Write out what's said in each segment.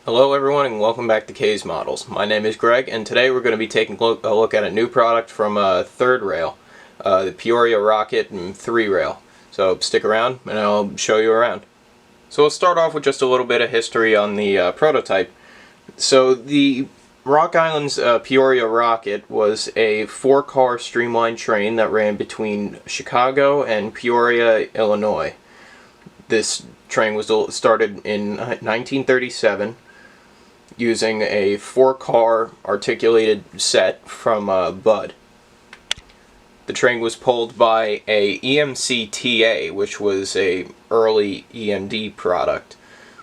Hello everyone and welcome back to K's Models. My name is Greg and today we're going to be taking a look at a new product from Third Rail, the Peoria Rocket and 3-rail. So stick around and I'll show you around. So we'll start off with just a little bit of history on the prototype. So the Rock Island's Peoria Rocket was a 4-car streamlined train that ran between Chicago and Peoria, Illinois. This train was started in 1937 using a 4-car articulated set from Budd. The train was pulled by a EMC-TA, which was a early EMD product,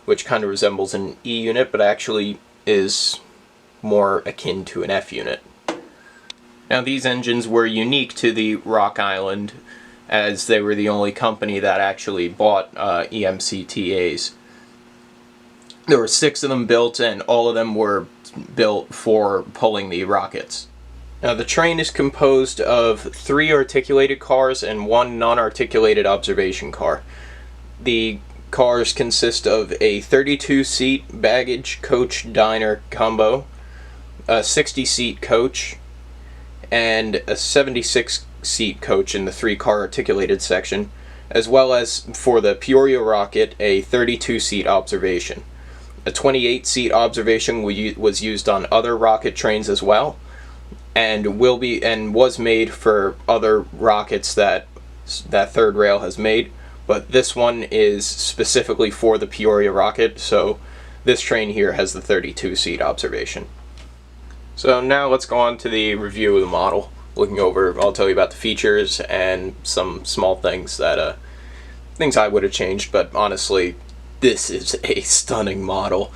which kind of resembles an E unit, but actually is more akin to an F unit. Now these engines were unique to the Rock Island, as they were the only company that actually bought EMC-TAs. There were 6 of them built, and all of them were built for pulling the rockets. Now the train is composed of 3 articulated cars and 1 non-articulated observation car. The cars consist of a 32-seat baggage coach diner combo, a 60-seat coach, and a 76-seat coach in the 3-car articulated section, as well as for the Peoria Rocket a 32-seat observation. A 28-seat observation was used on other rocket trains as well, and was made for other rockets that Third Rail has made, but this one is specifically for the Peoria Rocket, so this train here has the 32-seat observation. So now let's go on to the review of the model. Looking over, I'll tell you about the features and some small things that things I would have changed, but honestly, this is a stunning model.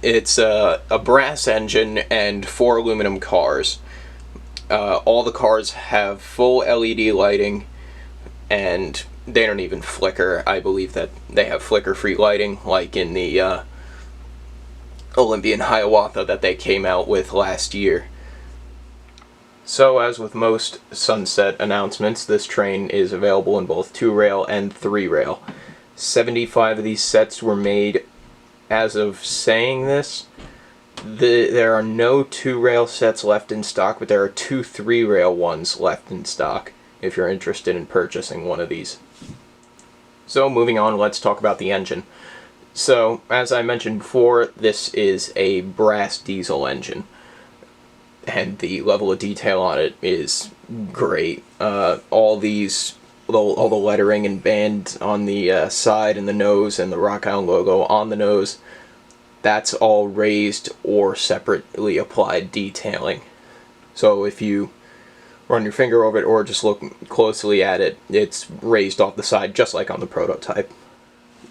It's a brass engine and 4 aluminum cars. All the cars have full LED lighting, and they don't even flicker. I believe that they have flicker-free lighting, like in the Olympian Hiawatha that they came out with last year. So, as with most Sunset announcements, this train is available in both 2-rail and 3-rail. 75 of these sets were made. As of saying this, there are no 2-rail sets left in stock, but there are 2 3-rail ones left in stock if you're interested in purchasing one of these. So moving on, let's talk about the engine. So, as I mentioned before, this is a brass diesel engine, and the level of detail on it is great. All the lettering and band on the side and the nose, and the Rock Island logo on the nose, that's all raised or separately applied detailing. So if you run your finger over it or just look closely at it, it's raised off the side just like on the prototype.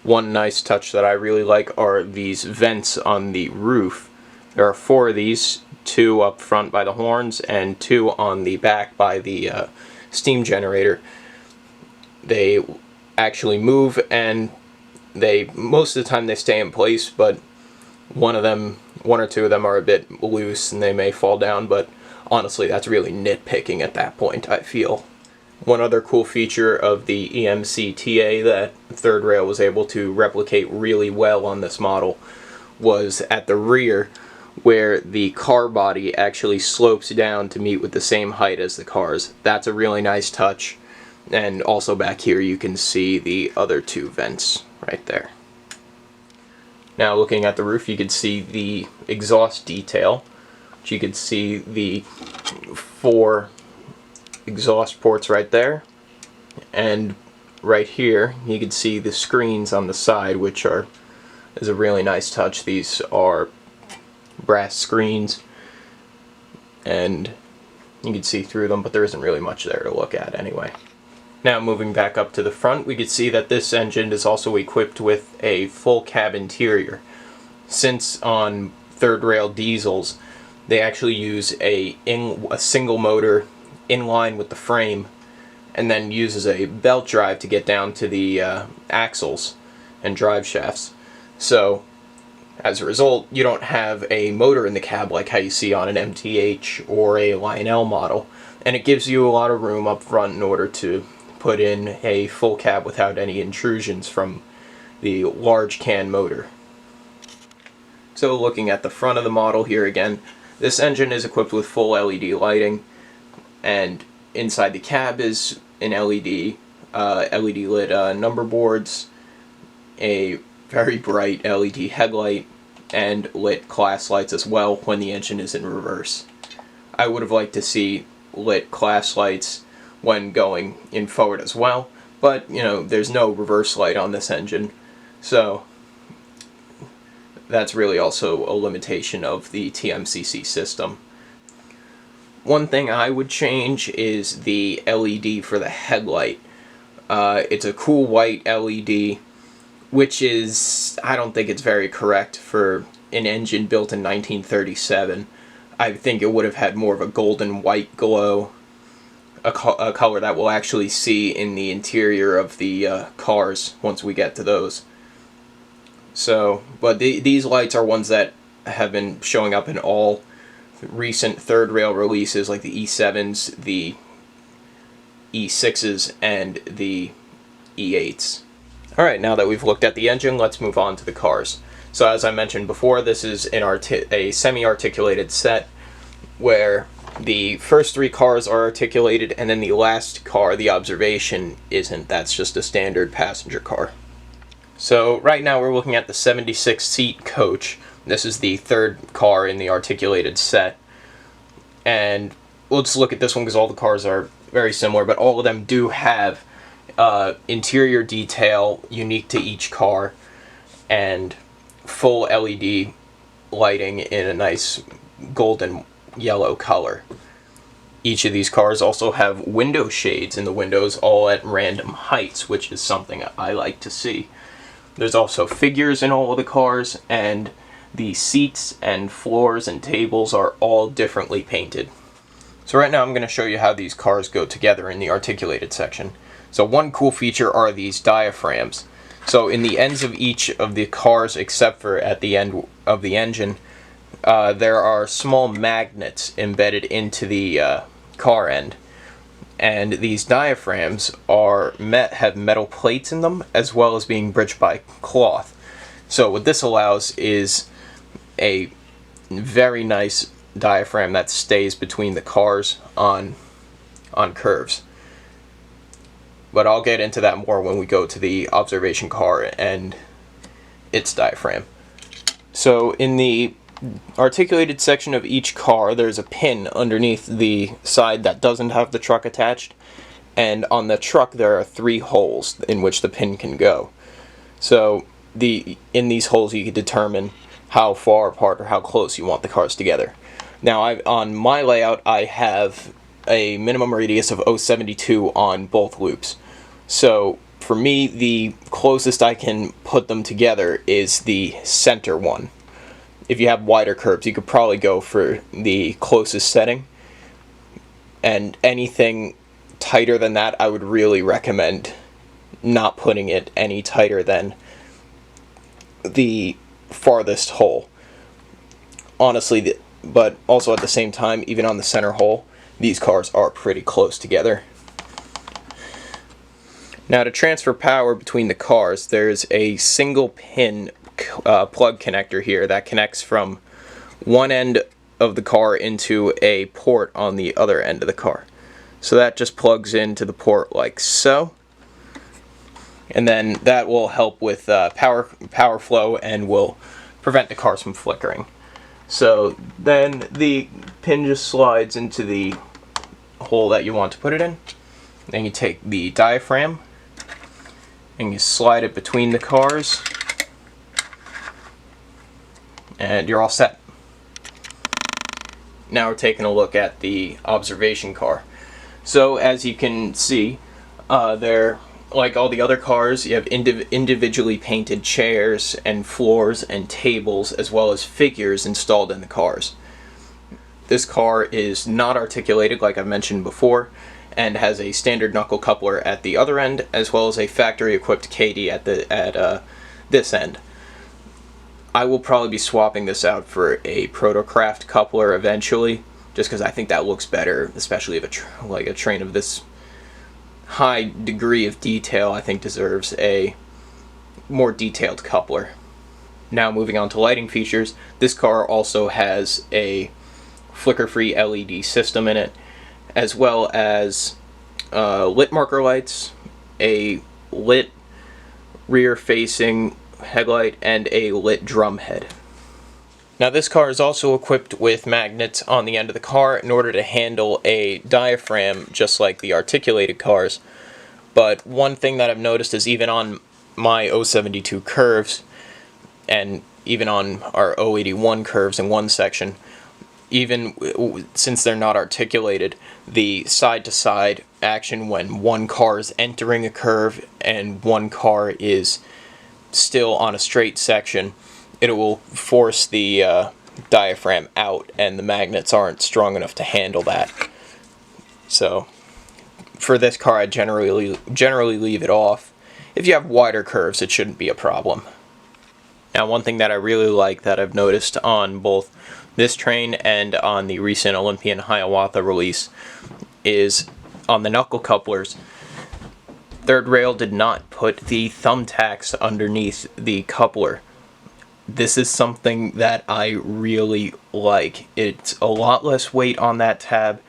One nice touch that I really like are these vents on the roof. There are 4 of these, 2 up front by the horns and 2 on the back by the steam generator. They actually move, and most of the time they stay in place, but one or 2 of them are a bit loose and they may fall down, but honestly that's really nitpicking at that point, I feel. One other cool feature of the EMC-TA that Third Rail was able to replicate really well on this model was at the rear, where the car body actually slopes down to meet with the same height as the cars. That's a really nice touch. And also back here you can see the other 2 vents right there. Now looking at the roof, you can see the exhaust detail. You can see the 4 exhaust ports right there. And right here you can see the screens on the side, which is a really nice touch. These are brass screens, and you can see through them, but there isn't really much there to look at anyway. Now moving back up to the front, we can see that this engine is also equipped with a full cab interior. Since on Third Rail diesels, they actually use a single motor in line with the frame, and then uses a belt drive to get down to the axles and drive shafts. So as a result, you don't have a motor in the cab like how you see on an MTH or a Lionel model, and it gives you a lot of room up front in order to put in a full cab without any intrusions from the large can motor. So looking at the front of the model here again, this engine is equipped with full LED lighting, and inside the cab is an LED lit number boards, a very bright LED headlight, and lit class lights as well when the engine is in reverse. I would have liked to see lit class lights when going in forward as well, but you know, there's no reverse light on this engine, so that's really also a limitation of the TMCC system. One thing I would change is the LED for the headlight. It's a cool white LED, which is, I don't think it's very correct for an engine built in 1937. I think it would have had more of a golden white glow, a color that we'll actually see in the interior of the cars once we get to those. So, but these lights are ones that have been showing up in all recent third rail releases, like the E7s, the E6s, and the E8s. Alright, now that we've looked at the engine, let's move on to the cars. So as I mentioned before, this is a semi-articulated set where the first three cars are articulated, and then the last car, the observation, isn't. That's just a standard passenger car. So right now we're looking at the 76-seat coach. This is the third car in the articulated set. And we'll just look at this one because all the cars are very similar, but all of them do have interior detail unique to each car and full LED lighting in a nice golden yellow color. Each of these cars also have window shades in the windows, all at random heights, which is something I like to see. There's also figures in all of the cars, and the seats and floors and tables are all differently painted. So right now I'm going to show you how these cars go together in the articulated section. So one cool feature are these diaphragms. So in the ends of each of the cars, except for at the end of the engine, there are small magnets embedded into the car end. And these diaphragms have metal plates in them, as well as being bridged by cloth. So what this allows is a very nice diaphragm that stays between the cars on curves. But I'll get into that more when we go to the observation car and its diaphragm. So in the articulated section of each car, there's a pin underneath the side that doesn't have the truck attached, and on the truck there are 3 holes in which the pin can go. So in these holes you can determine how far apart or how close you want the cars together. Now on my layout I have a minimum radius of 0.72 on both loops. So for me, the closest I can put them together is the center one. If you have wider curves, you could probably go for the closest setting, and anything tighter than that, I would really recommend not putting it any tighter than the farthest hole. Honestly, but also at the same time, even on the center hole, these cars are pretty close together. Now to transfer power between the cars, there's a single pin plug connector here that connects from one end of the car into a port on the other end of the car. So that just plugs into the port like so, and then that will help with power flow and will prevent the cars from flickering. So then the pin just slides into the hole that you want to put it in. Then you take the diaphragm and you slide it between the cars, and you're all set. Now we're taking a look at the observation car. So as you can see, they're like all the other cars. You have individually painted chairs and floors and tables, as well as figures installed in the cars. This car is not articulated, like I mentioned before, and has a standard knuckle coupler at the other end, as well as a factory-equipped KD at this end. I will probably be swapping this out for a Protocraft coupler eventually, just because I think that looks better, especially if a train of this high degree of detail, I think deserves a more detailed coupler. Now moving on to lighting features, this car also has a flicker-free LED system in it, as well as lit marker lights, a lit rear-facing headlight, and a lit drum head. Now this car is also equipped with magnets on the end of the car in order to handle a diaphragm just like the articulated cars. But one thing that I've noticed is even on my 072 curves, and even on our 081 curves in one section, even since they're not articulated, the side-to-side action when one car is entering a curve and one car is still on a straight section, it will force the diaphragm out, and the magnets aren't strong enough to handle that. So for this car, I generally leave it off. If you have wider curves, it shouldn't be a problem. Now, one thing that I really like that I've noticed on both this train and on the recent Olympian Hiawatha release is on the knuckle couplers, Third Rail did not put the thumbtacks underneath the coupler. This is something that I really like. It's a lot less weight on that tab.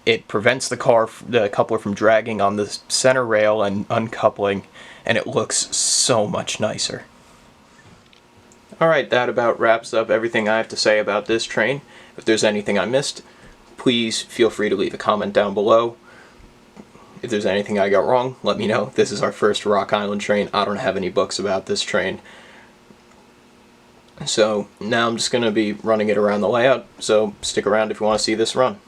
It prevents the coupler from dragging on the center rail and uncoupling, and it looks so much nicer. Alright, that about wraps up everything I have to say about this train. If there's anything I missed, please feel free to leave a comment down below. If there's anything I got wrong, let me know. This is our first Rock Island train. I don't have any books about this train. So now I'm just going to be running it around the layout, so stick around if you want to see this run.